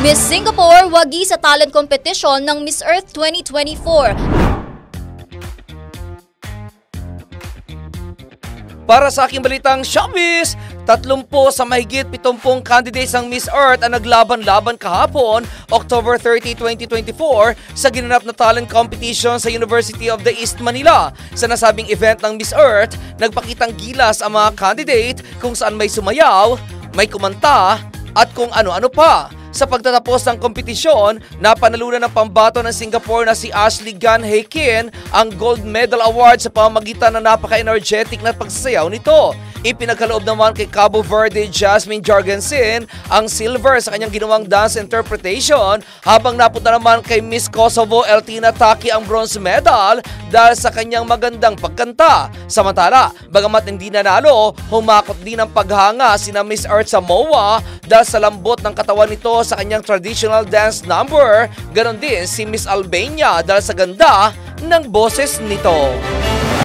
Miss Singapore wagi sa talent competition ng Miss Earth 2024. Para sa aking balitang showbiz, 30 sa mahigit 70 candidates ng Miss Earth ang naglaban-laban kahapon, October 30, 2024, sa ginanap na talent competition sa University of the East Manila. Sa nasabing event ng Miss Earth, nagpakitang gilas ang mga candidate kung saan may sumayaw, may kumanta, at kung ano-ano pa. Sa pagtatapos ng kompetisyon, napanalunan ng pambato ng Singapore na si Ashley Gan Hei Kin ang Gold Medal Award sa pamamagitan ng napaka-energetic na pagsasayaw nito. Ipinagkaloob naman kay Cabo Verde Jasmine Jorgensen ang silver sa kanyang ginawang dance interpretation, habang napunta naman kay Miss Kosovo Eltina Taki ang bronze medal dahil sa kanyang magandang pagkanta. Samantala, bagamat hindi nanalo, humakot din ang paghanga sina Miss Earth Samoa dahil sa lambot ng katawan nito sa kanyang traditional dance number. Ganon din si Miss Albania dahil sa ganda ng boses nito.